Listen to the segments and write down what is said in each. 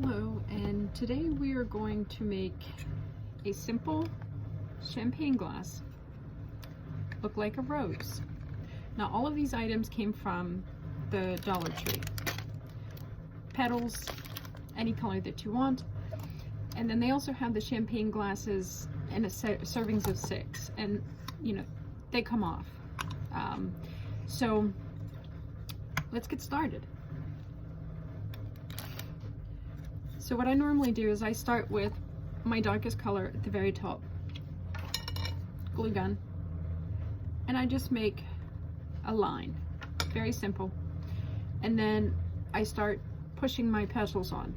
Hello, and today we are going to make a simple champagne glass look like a rose. Now all of these items came from the Dollar Tree. Petals, any color that you want, and then they also have the champagne glasses in a servings of 6, and you know, they come off. So let's get started. So what I normally do is I start with my darkest color at the very top, glue gun, and I just make a line, very simple, and then I start pushing my petals on.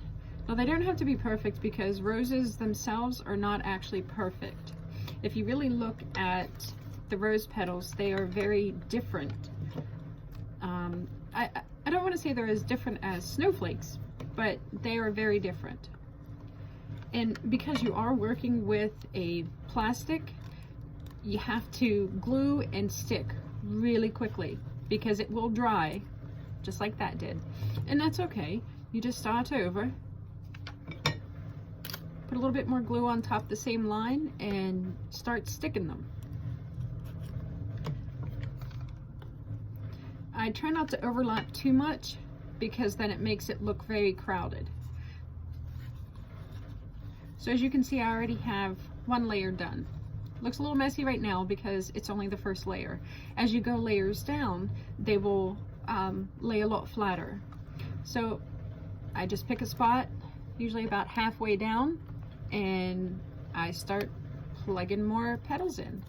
Now they don't have to be perfect because roses themselves are not actually perfect. If you really look at the rose petals, they are very different. I don't want to say they're as different as snowflakes, but they are very different. And because you are working with a plastic, you have to glue and stick really quickly because it will dry just like that did. And that's okay. You just start over, put a little bit more glue on top of the same line and start sticking them. I try not to overlap too much because then it makes it look very crowded. So as you can see, I already have one layer done. Looks a little messy right now because it's only the first layer. As you go layers down, they will lay a lot flatter. So I just pick a spot, usually about halfway down, and I start plugging more petals in.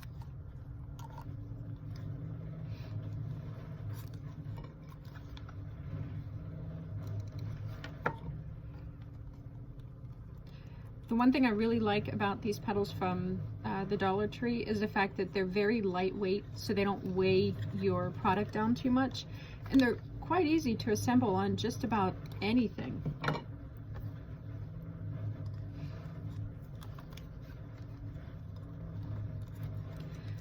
The one thing I really like about these petals from the Dollar Tree is the fact that they're very lightweight, so they don't weigh your product down too much, and they're quite easy to assemble on just about anything.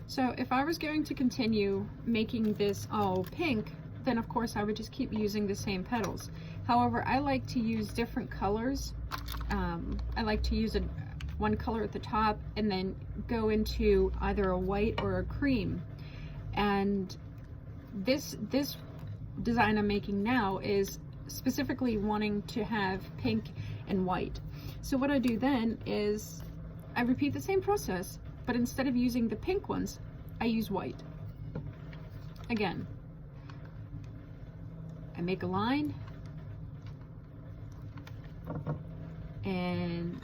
So if I was going to continue making this all pink, then of course I would just keep using the same petals. However, I like to use different colors. I like to use one color at the top and then go into either a white or a cream. And this design I'm making now is specifically wanting to have pink and white. So what I do then is I repeat the same process, but instead of using the pink ones, I use white. Again, I make a line, and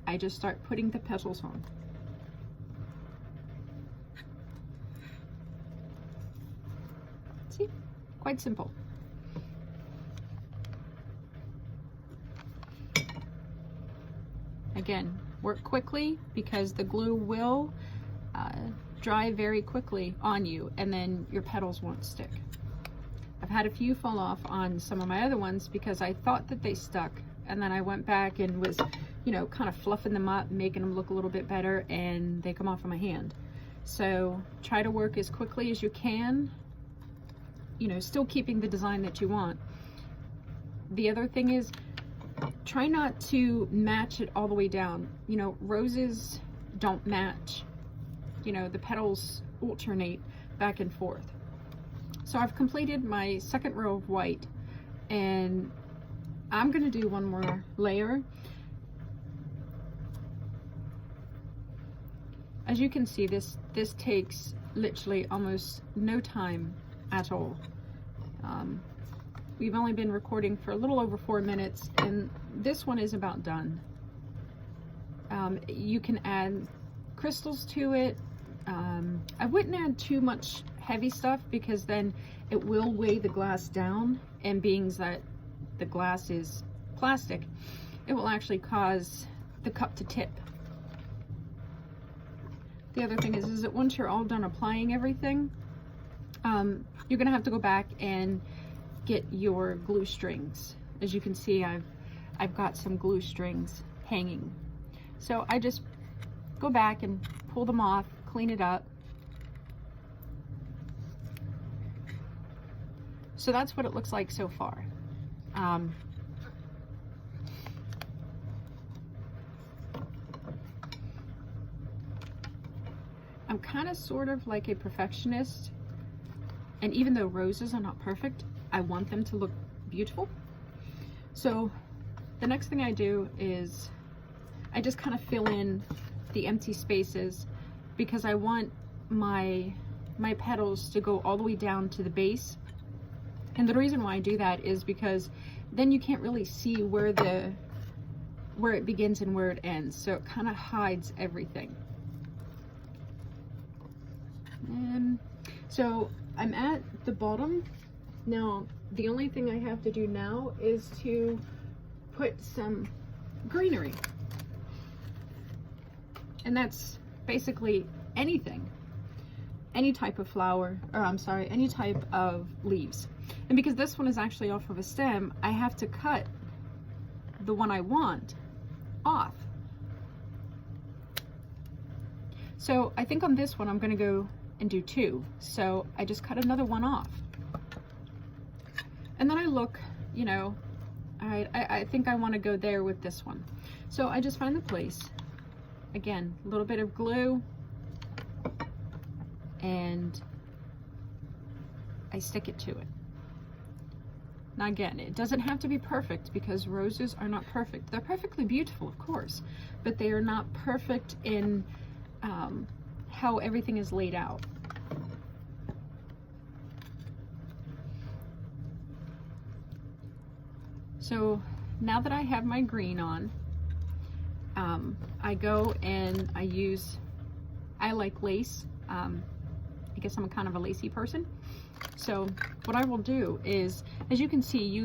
I just start putting the petals on. See? Quite simple. Again, work quickly because the glue will dry very quickly on you, and then your petals won't stick. I've had a few fall off on some of my other ones because I thought that they stuck, and then I went back and was, you know, kind of fluffing them up, making them look a little bit better, and they come off of my hand. So try to work as quickly as you can, you know, still keeping the design that you want. The other thing is, try not to match it all the way down. You know, roses don't match. You know, the petals alternate back and forth. So I've completed my second row of white, and I'm going to do one more layer. As you can see, this takes literally almost no time at all. We've only been recording for a little over 4 minutes, and this one is about done. You can add crystals to it. I wouldn't add too much heavy stuff because then it will weigh the glass down, and being that the glass is plastic, it will actually cause the cup to tip. The other thing is that once you're all done applying everything, you're gonna have to go back and get your glue strings. As you can see, I've got some glue strings hanging. So I just go back and pull them off, clean it up. So that's what it looks like so far. I'm kind of sort of like a perfectionist, and even though roses are not perfect, I want them to look beautiful. So the next thing I do is I just kind of fill in the empty spaces, because I want my petals to go all the way down to the base. And the reason why I do that is because then you can't really see where it begins and where it ends, so it kind of hides everything. And so I'm at the bottom now. The only thing I have to do now is to put some greenery, and that's basically anything, any type of flower, or I'm sorry, any type of leaves. And because this one is actually off of a stem, I have to cut the one I want off. So I think on this one I'm going to go and do 2. So I just cut another one off. And then I look, you know, I think I want to go there with this one. So I just find the place. Again, a little bit of glue, and I stick it to it. Now again, it doesn't have to be perfect, because roses are not perfect. They're perfectly beautiful, of course, but they are not perfect in how everything is laid out. So now that I have my green on, I go and I like lace. I guess I'm kind of a lacy person. So what I will do is, as you can see,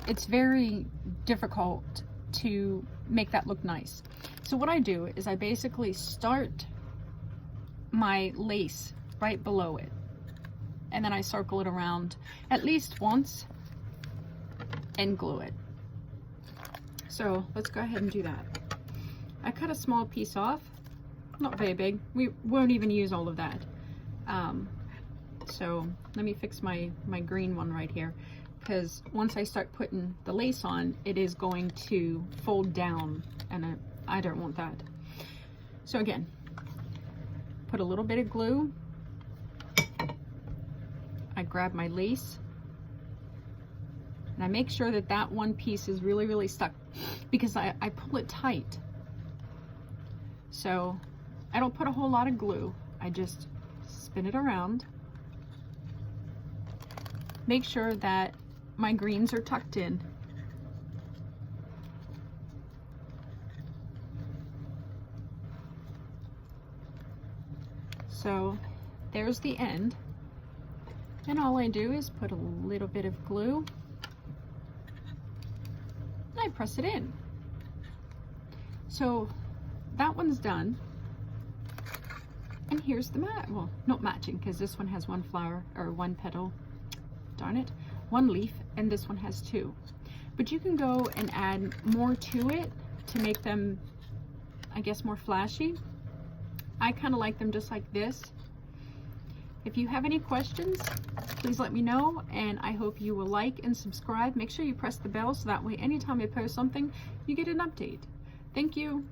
it's very difficult to make that look nice. So what I do is I basically start my lace right below it, and then I circle it around at least once and glue it. So let's go ahead and do that. I cut a small piece off, not very big. We won't even use all of that. So let me fix my green one right here, because once I start putting the lace on, it is going to fold down, and I don't want that. So again, put a little bit of glue. I grab my lace, and I make sure that that one piece is really, really stuck, because I pull it tight. So I don't put a whole lot of glue. I just spin it around. Make sure that my greens are tucked in. So there's the end. And all I do is put a little bit of glue, and I press it in. So that one's done. And here's the well, not matching, because this one has one flower, or one petal, darn it, one leaf, and this one has 2. But you can go and add more to it to make them, I guess, more flashy. I kind of like them just like this. If you have any questions, please let me know, and I hope you will like and subscribe. Make sure you press the bell so that way anytime I post something, you get an update. Thank you.